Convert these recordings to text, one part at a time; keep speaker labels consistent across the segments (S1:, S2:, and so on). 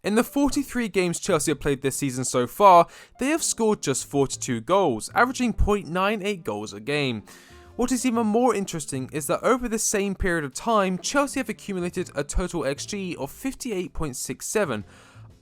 S1: In the 43 games Chelsea have played this season so far, they have scored just 42 goals, averaging 0.98 goals a game. What is even more interesting is that over the same period of time, Chelsea have accumulated a total XG of 58.67,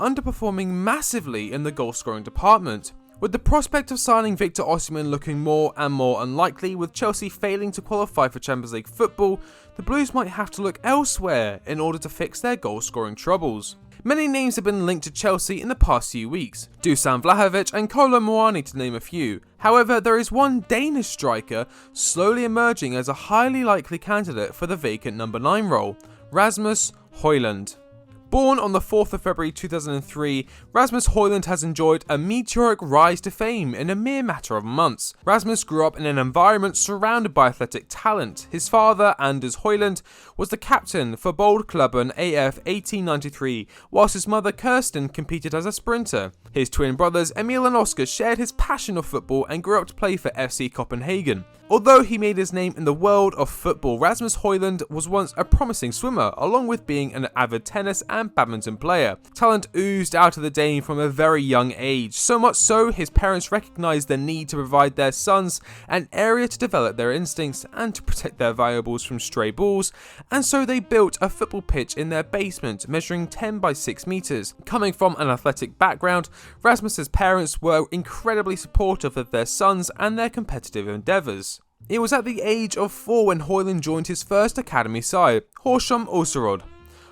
S1: underperforming massively in the goal scoring department. With the prospect of signing Victor Osimhen looking more and more unlikely, with Chelsea failing to qualify for Champions League football, the Blues might have to look elsewhere in order to fix their goal scoring troubles. Many names have been linked to Chelsea in the past few weeks, Dusan Vlahovic and Kolo Muani to name a few. However, there is one Danish striker slowly emerging as a highly likely candidate for the vacant number 9 role, Rasmus Hojlund. Born on the 4th of February 2003, Rasmus Hojlund has enjoyed a meteoric rise to fame in a mere matter of months. Rasmus grew up in an environment surrounded by athletic talent. His father, Anders Hojlund, was the captain for Bold Klubben AF 1893, whilst his mother, Kirsten, competed as a sprinter. His twin brothers, Emil and Oscar, shared his passion of football and grew up to play for FC Copenhagen. Although he made his name in the world of football, Rasmus Hojlund was once a promising swimmer, along with being an avid tennis and badminton player. Talent oozed out of the Dane from a very young age, so much so his parents recognised the need to provide their sons an area to develop their instincts and to protect their valuables from stray balls, and so they built a football pitch in their basement measuring 10 by 6 metres. Coming from an athletic background, Rasmus's parents were incredibly supportive of their sons and their competitive endeavours. It was at the age of 4 when Hojlund joined his first academy side, Horsham Ulsterod.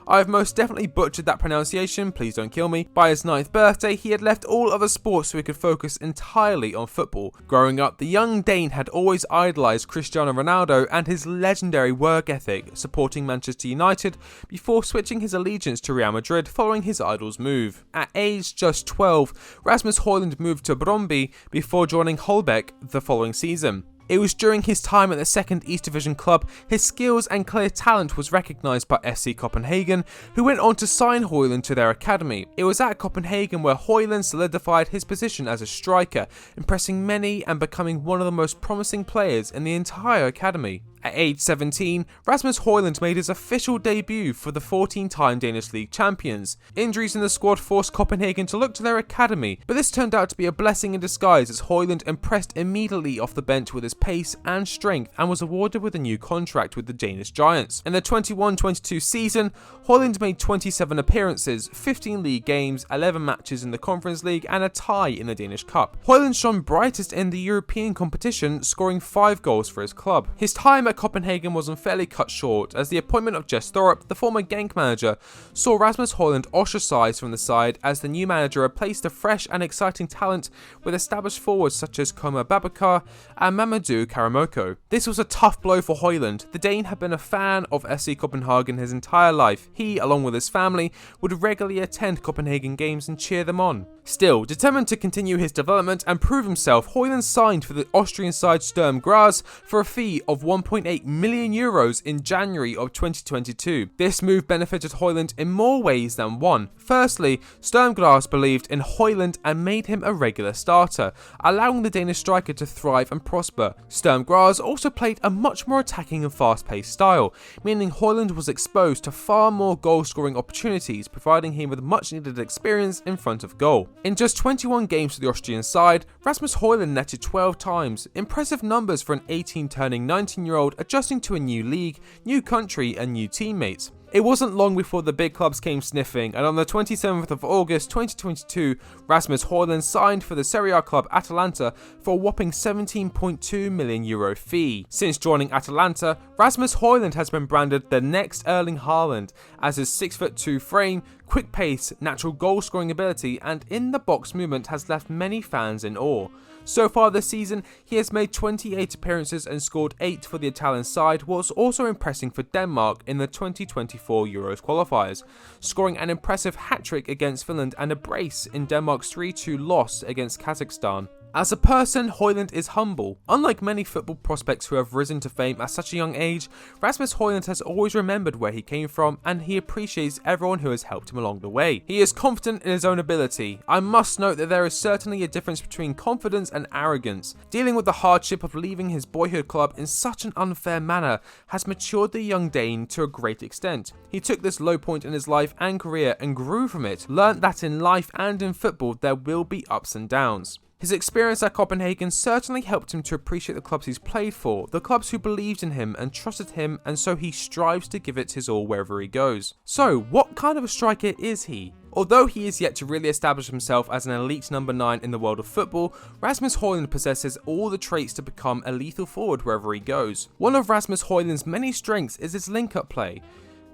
S1: I have most definitely butchered that pronunciation, please don't kill me. By his 9th birthday, he had left all other sports so he could focus entirely on football. Growing up, the young Dane had always idolised Cristiano Ronaldo and his legendary work ethic, supporting Manchester United before switching his allegiance to Real Madrid following his idol's move. At age just 12, Rasmus Hojlund moved to Brøndby before joining Holbæk the following season. It was during his time at the second East Division club, his skills and clear talent was recognised by FC Copenhagen, who went on to sign Hojlund to their academy. It was at Copenhagen where Hojlund solidified his position as a striker, impressing many and becoming one of the most promising players in the entire academy. At age 17, Rasmus Hojlund made his official debut for the 14-time Danish League champions. Injuries in the squad forced Copenhagen to look to their academy, but this turned out to be a blessing in disguise as Hojlund impressed immediately off the bench with his pace and strength and was awarded with a new contract with the Danish Giants. In the 21-22 season, Hojlund made 27 appearances, 15 league games, 11 matches in the Conference League and a tie in the Danish Cup. Hojlund shone brightest in the European competition, scoring 5 goals for his club. His time at Copenhagen was unfairly cut short as the appointment of Jes Thorup, the former Genk manager, saw Rasmus Hojlund ostracised from the side as the new manager replaced a fresh and exciting talent with established forwards such as Koma Babakar and Mamadou Karamoko. This was a tough blow for Hojlund. The Dane had been a fan of FC Copenhagen his entire life. He, along with his family, would regularly attend Copenhagen games and cheer them on. Still, determined to continue his development and prove himself, Hojlund signed for the Austrian side Sturm Graz for a fee of 1.8 million euros in January of 2022. This move benefited Hojlund in more ways than one. Firstly, Sturm Graz believed in Hojlund and made him a regular starter, allowing the Danish striker to thrive and prosper. Sturm Graz also played a much more attacking and fast-paced style, meaning Hojlund was exposed to far more goal-scoring opportunities, providing him with much-needed experience in front of goal. In just 21 games for the Austrian side, Rasmus Hojlund netted 12 times, impressive numbers for an 18-turning 19-year-old adjusting to a new league, new country and new teammates. It wasn't long before the big clubs came sniffing, and on the 27th of August 2022, Rasmus Hojlund signed for the Serie A club Atalanta for a whopping €17.2 million fee. Since joining Atalanta, Rasmus Hojlund has been branded the next Erling Haaland, as his 6'2" frame, quick pace, natural goal-scoring ability and in-the-box movement has left many fans in awe. So far this season, he has made 28 appearances and scored 8 for the Italian side, whilst also impressing for Denmark in the 2024 Euros qualifiers, scoring an impressive hat-trick against Finland and a brace in Denmark's 3-2 loss against Kazakhstan. As a person, Hojlund is humble. Unlike many football prospects who have risen to fame at such a young age, Rasmus Hojlund has always remembered where he came from and he appreciates everyone who has helped him along the way. He is confident in his own ability. I must note that there is certainly a difference between confidence and arrogance. Dealing with the hardship of leaving his boyhood club in such an unfair manner has matured the young Dane to a great extent. He took this low point in his life and career and grew from it, learnt that in life and in football there will be ups and downs. His experience at Copenhagen certainly helped him to appreciate the clubs he's played for, the clubs who believed in him and trusted him, and so he strives to give it his all wherever he goes. So, what kind of a striker is he? Although he is yet to really establish himself as an elite number 9 in the world of football, Rasmus Hojlund possesses all the traits to become a lethal forward wherever he goes. One of Rasmus Hojlund's many strengths is his link-up play.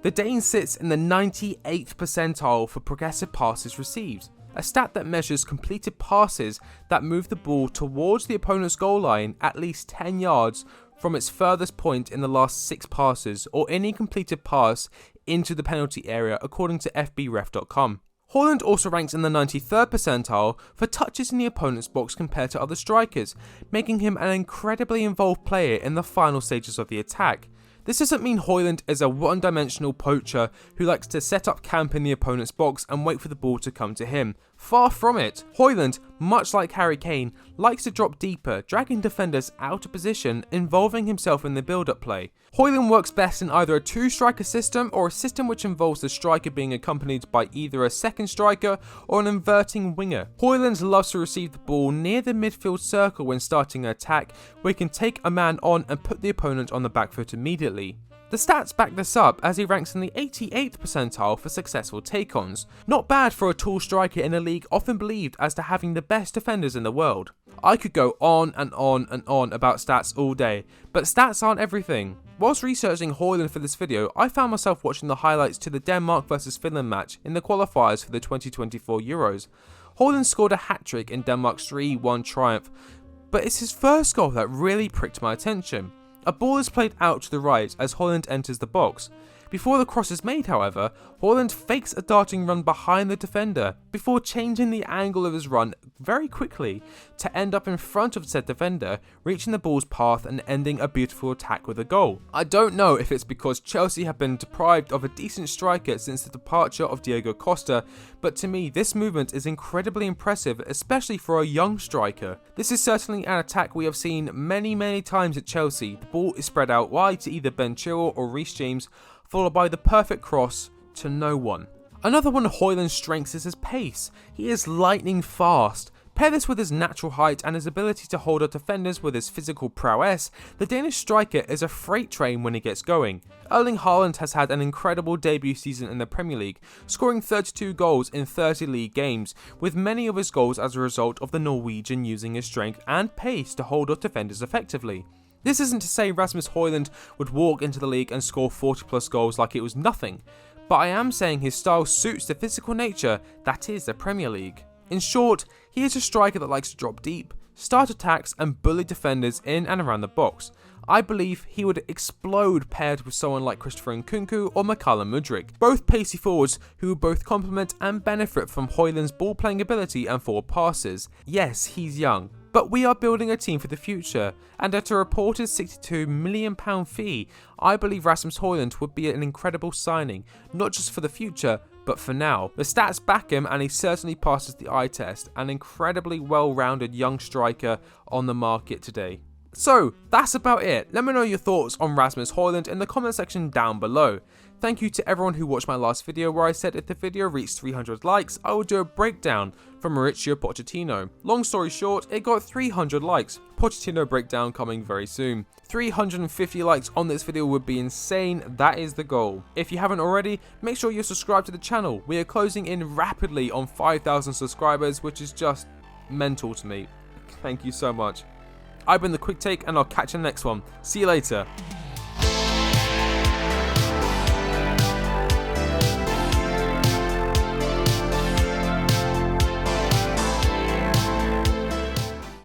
S1: The Dane sits in the 98th percentile for progressive passes received, a stat that measures completed passes that move the ball towards the opponent's goal line at least 10 yards from its furthest point in the last 6 passes, or any completed pass into the penalty area according to FBref.com. Hojlund also ranks in the 93rd percentile for touches in the opponent's box compared to other strikers, making him an incredibly involved player in the final stages of the attack. This doesn't mean Hojlund is a one-dimensional poacher who likes to set up camp in the opponent's box and wait for the ball to come to him. Far from it. Hojlund, much like Harry Kane, likes to drop deeper, dragging defenders out of position, involving himself in the build-up play. Hojlund works best in either a two-striker system or a system which involves the striker being accompanied by either a second striker or an inverting winger. Hojlund loves to receive the ball near the midfield circle when starting an attack, where he can take a man on and put the opponent on the back foot immediately. The stats back this up, as he ranks in the 88th percentile for successful take-ons. Not bad for a tall striker in a league often believed as to having the best defenders in the world. I could go on and on and on about stats all day, but stats aren't everything. Whilst researching Hojlund for this video, I found myself watching the highlights to the Denmark vs Finland match in the qualifiers for the 2024 Euros. Hojlund scored a hat-trick in Denmark's 3-1 triumph, but it's his first goal that really pricked my attention. A ball is played out to the right as Hojlund enters the box. Before the cross is made, however, Hojlund fakes a darting run behind the defender before changing the angle of his run very quickly to end up in front of said defender, reaching the ball's path and ending a beautiful attack with a goal. I don't know if it's because Chelsea have been deprived of a decent striker since the departure of Diego Costa, but to me this movement is incredibly impressive, especially for a young striker. This is certainly an attack we have seen many times at Chelsea. The ball is spread out wide to either Ben Chilwell or Reece James, followed by the perfect cross to no one. Another one of Hojlund's strengths is his pace. He is lightning fast. Pair this with his natural height and his ability to hold up defenders with his physical prowess, the Danish striker is a freight train when he gets going. Erling Haaland has had an incredible debut season in the Premier League, scoring 32 goals in 30 league games, with many of his goals as a result of the Norwegian using his strength and pace to hold up defenders effectively. This isn't to say Rasmus Hojlund would walk into the league and score 40 plus goals like it was nothing, but I am saying his style suits the physical nature that is the Premier League. In short, he is a striker that likes to drop deep, start attacks and bully defenders in and around the box. I believe he would explode paired with someone like Christopher Nkunku or Mykhailo Mudryk, both pacey forwards who both complement and benefit from Hojlund's ball playing ability and forward passes. Yes, he's young, but we are building a team for the future, and at a reported £62 million fee, I believe Rasmus Hojlund would be an incredible signing, not just for the future, but for now. The stats back him and he certainly passes the eye test, an incredibly well-rounded young striker on the market today. So, that's about it. Let me know your thoughts on Rasmus Hojlund in the comment section down below. Thank you to everyone who watched my last video where I said if the video reached 300 likes, I would do a breakdown from Mauricio Pochettino. Long story short, it got 300 likes. Pochettino breakdown coming very soon. 350 likes on this video would be insane, that is the goal. If you haven't already, make sure you're subscribed to the channel. We are closing in rapidly on 5,000 subscribers, which is just mental to me. Thank you so much. I've been TheQuickTake and I'll catch you in the next one. See you later.